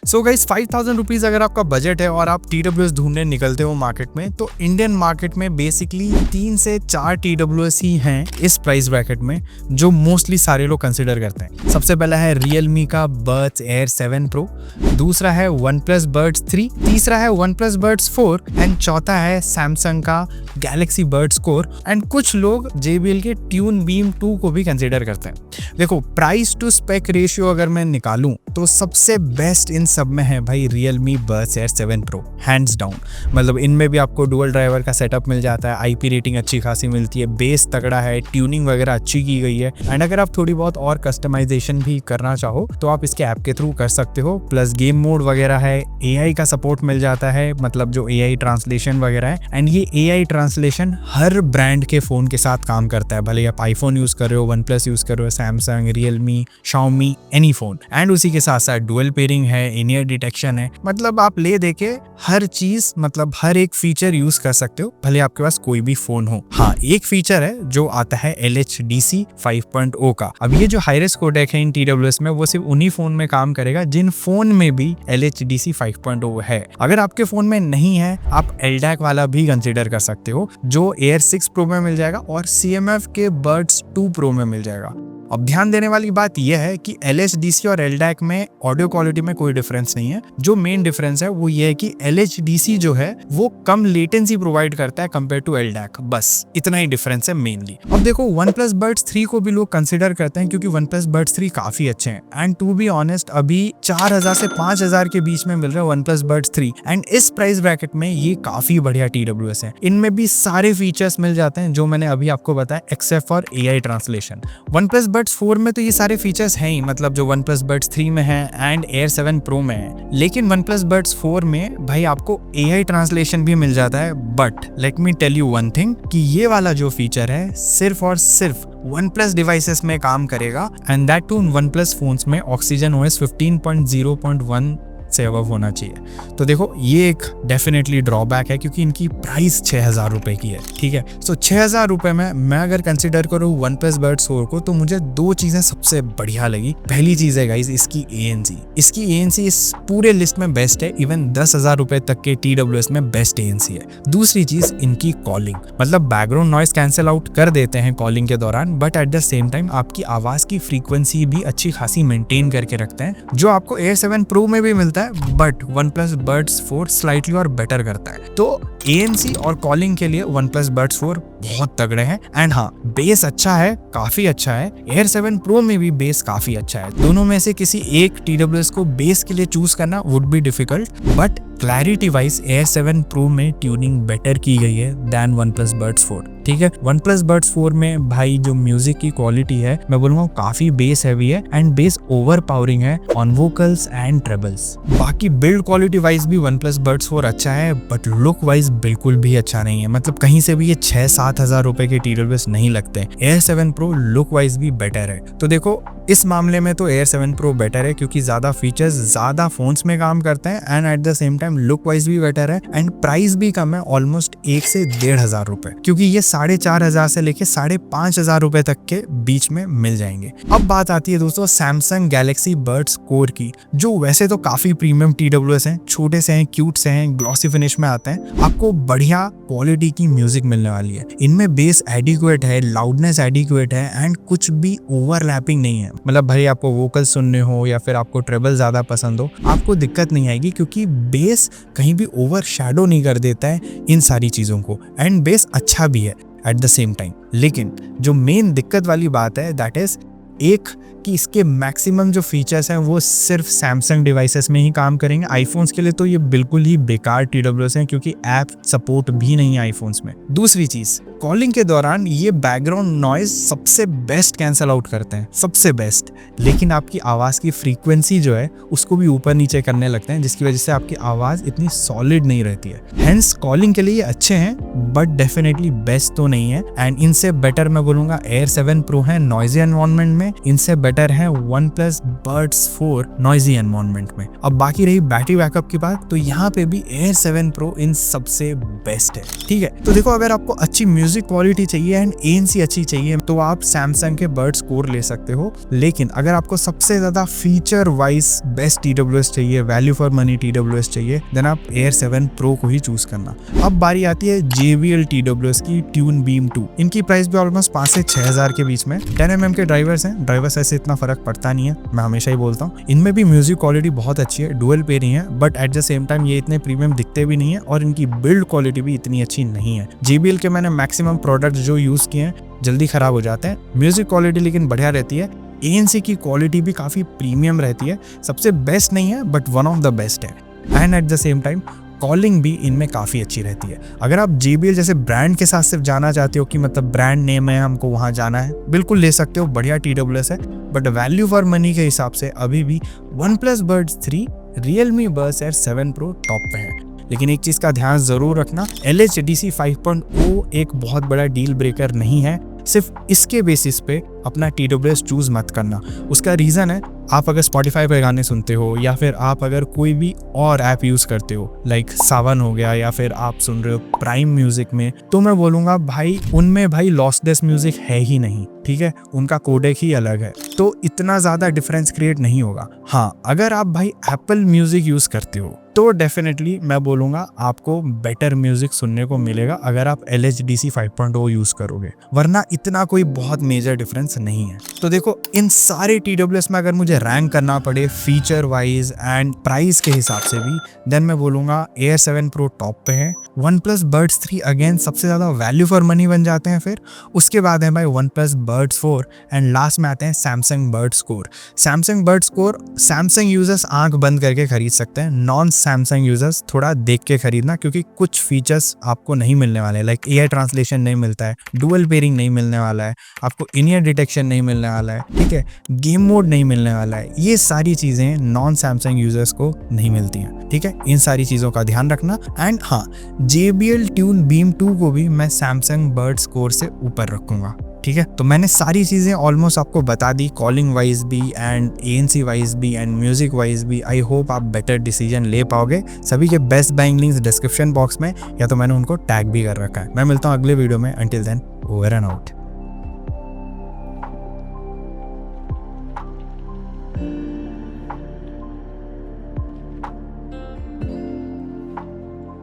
So guys 5000 rupees अगर आपका budget है और आप TWS ढूंढने निकलते हो मार्केट में, तो इंडियन मार्केट में बेसिकली 3 से 4 TWS ही हैं इस प्राइस ब्रैकेट में जो मोस्टली सारे लोग कंसिडर करते हैं। सबसे पहला है Realme का Buds Air 7 Pro, दूसरा है OnePlus Buds 3, तीसरा है OnePlus Buds 4 एंड चौथा है Samsung का Galaxy Buds Core एंड कुछ लोग JBL के Tune Beam 2 को भी कंसिडर करते हैं। देखो प्राइस टू स्पेक रेशियो अगर मैं निकालूं तो सबसे बेस्ट इन सब में है भाई Realme Buds Air 7 Pro, hands down. मतलब इनमें भी आपको डुअल ड्राइवर का सेटअप मिल जाता है, IP रेटिंग अच्छी खासी मिलती है, बेस तगड़ा है, ट्यूनिंग वगैरह अच्छी की गई है एंड अगर आप थोड़ी बहुत और कस्टमाइजेशन भी करना चाहो तो आप इसके ऐप के थ्रू कर सकते हो। प्लस गेम मोड वगैरह है, AI का सपोर्ट मिल जाता है, मतलब जो AI ट्रांसलेशन वगैरह है एंड ये AI ट्रांसलेशन हर ब्रांड के फोन के साथ काम करता है, भले आप iPhone यूज कर रहे हो, OnePlus यूज कर रहे हो, Samsung, Realme, Xiaomi, any phone. And उसी के साथ साथ डुअल पेयरिंग है, इन-ईयर डिटेक्शन है, मतलब आप ले देके हर चीज, मतलब हर एक फीचर यूज कर सकते हो भले आपके पास कोई भी फोन हो। हाँ, एक फीचर है जो आता है LHDC 5.0 का। अब ये जो हाई रिस्क कोडेक है इन TWS में वो सिर्फ उन्हीं फोन में काम करेगा जिन फोन में भी LHDC 5.0 है। अगर आपके फोन में नहीं है आप LDAC वाला भी कंसिडर कर सकते हो जो Air 6 Pro में मिल जाएगा और CMF के Buds 2 Pro में मिल जाएगा। अब ध्यान देने वाली बात यह है कि LHDC और LDAC में ऑडियो क्वालिटी में कोई डिफरेंस नहीं है। जो मेन डिफरेंस है वो ये है कि LHDC जो है वो कम लेटेंसी प्रोवाइड करता है कंपेयर टू LDAC, बस इतना ही डिफरेंस है मेनली। अब देखो OnePlus Buds 3 को भी लोग कंसिडर करते हैं क्योंकि OnePlus Buds 3 काफी अच्छे हैं एंड टू बी ऑनेस्ट अभी 4000 से 5000 के बीच में मिल रहा है OnePlus Buds 3 एंड इस प्राइस ब्रैकेट में ये काफी बढ़िया TWS है। इनमें भी सारे फीचर्स मिल जाते हैं जो मैंने अभी आपको बताया except for AI translation. OnePlus Buds 4 में तो ये सारे फीचर्स हैं ही, मतलब जो OnePlus Buds 3 में है एंड Air 7 Pro में है, लेकिन OnePlus Buds 4 में भाई आपको AI ट्रांसलेशन भी मिल जाता है। But let me tell you one thing कि ये वाला जो फीचर है सिर्फ और सिर्फ OnePlus डिवाइसेस में काम करेगा and that too OnePlus phones में Oxygen OS 15.0.1 से अबव होना चाहिए। तो देखो ये एक डेफिनेटली ड्रॉबैक है क्योंकि इनकी प्राइस 6000 रुपए की है, ठीक है। सो 6000 रुपए में मैं अगर कंसिडर करूँ OnePlus Buds 4 को तो मुझे दो चीजें सबसे बढ़िया लगी। पहली चीज है गाइस इसकी ANC इस पूरे लिस्ट में बेस्ट है, इवन 10,000 रुपए तक के TWS में बेस्ट ANC है। दूसरी चीज इनकी कॉलिंग, मतलब बैकग्राउंड नॉइस कैंसिल आउट कर देते हैं कॉलिंग के दौरान, but at the same time आपकी आवाज की फ्रीक्वेंसी भी अच्छी खासी मेंटेन करके रखते हैं जो आपको Air 7 Pro में भी मिलता है, बट OnePlus Buds 4 स्लाइटली और बेटर करता है। तो ANC और कॉलिंग के लिए OnePlus Buds 4 बहुत तगड़े हैं एंड हाँ बेस अच्छा है, काफी अच्छा है। Air 7 Pro में भी बेस काफी अच्छा है। दोनों में से किसी एक TWS को बेस के लिए चूज करना would be difficult, but clarity wise Air 7 Pro में ट्यूनिंग बेटर की गई है देन OnePlus Buds 4, ठीक है। OnePlus Buds 4 में भाई जो म्यूजिक की क्वालिटी है मैं बोलूंगा काफी बेस हैवी है एंड बेस ओवर पावरिंग है ऑन वोकल्स एंड ट्रेबल्स। बाकी बिल्ड क्वालिटी वाइज भी OnePlus Buds 4 अच्छा है, बट लुक वाइज बिल्कुल भी अच्छा नहीं है। मतलब कहीं से भी ये 6-7 हजार रुपए के TWS नहीं लगते। Air 7 Pro लुक वाइज भी बेटर है। तो देखो इस मामले में तो Air 7 Pro बेटर है क्योंकि ज्यादा फीचर्स ज्यादा फोन्स में काम करते हैं and at the same time look wise भी बेटर है एंड प्राइस भी कम है, ऑलमोस्ट 1 से 1,500 रुपए, क्योंकि ये 4,500 से लेके 5,500 रुपए तक के बीच में मिल जाएंगे। अब बात आती है दोस्तों Samsung Galaxy Buds Core की, जो वैसे तो काफी प्रीमियम TWS हैं, छोटे से हैं, क्यूट से हैं, ग्लॉसी फिनिश में आते हैं, आपको बढ़िया क्वालिटी की म्यूजिक मिलने वाली है। इनमें बेस एडिक्वेट है, लाउडनेस एडिक्वेट है एंड कुछ भी ओवरलैपिंग नहीं है। मतलब भाई आपको वोकल सुनने हो या फिर आपको ट्रेबल ज्यादा पसंद हो, आपको दिक्कत नहीं आएगी क्योंकि बेस कहीं भी ओवर शैडो नहीं कर देता है इन सारी चीजों को एंड बेस अच्छा भी है एट द सेम टाइम। लेकिन जो मेन दिक्कत वाली बात है दैट इज एक कि इसके मैक्सिमम जो फीचर्स हैं वो सिर्फ सैमसंग डिवाइसेस में ही काम करेंगे। आईफोन्स के लिए तो ये बिल्कुल ही बेकार TWS हैं क्योंकि ऐप सपोर्ट भी नहीं है आईफोन्स में। दूसरी चीज, कॉलिंग के दौरान ये बैकग्राउंड नॉइज सबसे बेस्ट कैंसल आउट करते हैं, सबसे बेस्ट, लेकिन आपकी आवाज की फ्रीक्वेंसी जो है उसको भी ऊपर नीचे करने लगते हैं जिसकी वजह से आपकी आवाज इतनी सॉलिड नहीं रहती है। हेंस कॉलिंग के लिए अच्छे हैं बट डेफिनेटली बेस्ट तो नहीं है एंड इनसे बेटर मैं बोलूंगा Air 7 Pro है नॉइजी एनवायरनमेंट में में इनसे बेटर है OnePlus Buds 4 नॉइजी एनवायरनमेंट में। अब बाकी रही बैटरी बैकअप की बात, तो यहाँ पे भी Air 7 Pro इन सबसे बेस्ट है। ठीक है, तो देखो अगर आपको अच्छी म्यूजिक क्वालिटी चाहिए एंड ANC अच्छी चाहिए तो आप सैमसंग के Buds Core ले सकते हो, लेकिन अगर आपको सबसे ज्यादा फीचर वाइज बेस्ट TWS चाहिए, वैल्यू फॉर मनी TWS चाहिए, देन आप Air 7 Pro को ही चूज करना। अब बारी आती है JBL TWS की ट्यून बीम 2। इनकी प्राइस भी ऑलमोस्ट 5 से 6,000 के बीच में। 10mm के ड्राइवर्स हैं, ड्राइवर्स ऐसे इतना फर्क पड़ता नहीं है, मैं हमेशा ही बोलता हूँ। इनमें भी म्यूजिक क्वालिटी बहुत अच्छी है, डुअल पेयरिंग है, but at the same time ये इतने प्रीमियम दिखते भी नहीं है और इनकी बिल्ड क्वालिटी भी इतनी अच्छी नहीं है। JBL के मैंने मैक्सिमम प्रोडक्ट जो यूज किए हैं जल्दी खराब हो जाते हैं। म्यूजिक क्वालिटी लेकिन बढ़िया रहती है। ANC की क्वालिटी भी काफी प्रीमियम रहती है, सबसे बेस्ट नहीं है but one of the best है। And at the same time calling भी इनमें काफ़ी अच्छी रहती है। अगर आप JBL जैसे ब्रांड के साथ सिर्फ जाना चाहते हो कि मतलब ब्रांड नेम है, हमको वहाँ जाना है, बिल्कुल ले सकते हो, बढ़िया TWS है। बट वैल्यू फॉर मनी के हिसाब से अभी भी OnePlus Buds 3, Realme Buds Air 7 Pro top पे है। लेकिन एक चीज़ का ध्यान ज़रूर रखना, LHDC 5.0 एक बहुत बड़ा डील ब्रेकर नहीं है। सिर्फ इसके बेसिस पे अपना TWS चूज मत करना। उसका रीज़न है, आप अगर Spotify पे गाने सुनते हो या फिर आप अगर कोई भी और ऐप यूज़ करते हो लाइक सावन हो गया, या फिर आप सुन रहे हो प्राइम म्यूजिक में, तो मैं बोलूँगा भाई उनमें भाई लॉसलेस म्यूजिक है ही नहीं। ठीक है, उनका कोडेक ही अलग है, तो इतना ज़्यादा डिफरेंस क्रिएट नहीं होगा। हाँ, अगर आप भाई एप्पल म्यूजिक यूज़ करते हो तो डेफिनेटली मैं बोलूँगा आपको बेटर म्यूजिक सुनने को मिलेगा अगर आप LHDC 5.0 यूज़ करोगे, वरना इतना कोई बहुत मेजर डिफरेंस नहीं है। तो देखो इन सारे TWS में अगर मुझे रैंक करना पड़े फीचर वाइज एंड प्राइस के हिसाब से भी, देन मैं बोलूँगा Air 7 Pro टॉप पे है। OnePlus Buds 3 अगेन सबसे ज़्यादा वैल्यू फॉर मनी बन जाते हैं। फिर उसके बाद है भाई OnePlus Buds 4 एंड लास्ट में आते हैं Samsung Buds Core। Samsung Buds Core Samsung users आंख बंद करके खरीद सकते हैं, नॉन सैमसंग यूजर्स थोड़ा देख के खरीदना, क्योंकि कुछ फीचर्स आपको नहीं मिलने वाले, लाइक AI ट्रांसलेशन नहीं मिलता है, डुअल पेयरिंग नहीं मिलने वाला है, आपको इन ईयर डिटेक्शन नहीं मिलने वाला है, ठीक है, गेम मोड नहीं मिलने वाला है। ये सारी चीज़ें नॉन सैमसंग यूजर्स को नहीं मिलती हैं। ठीक है, इन सारी चीज़ों का ध्यान रखना। एंड हाँ, JBL ट्यून बीम 2 को भी मैं Samsung Buds Core से ऊपर रखूँगा। ठीक है, तो मैंने सारी चीज़ें ऑलमोस्ट आपको बता दी, कॉलिंग वाइज भी एंड ANC वाइज भी एंड म्यूजिक वाइज भी। आई होप आप बेटर डिसीजन ले पाओगे। सभी के best buying links description box में, या तो मैंने उनको टैग भी कर रखा है। मैं मिलता हूँ अगले वीडियो में। Until then, over and out.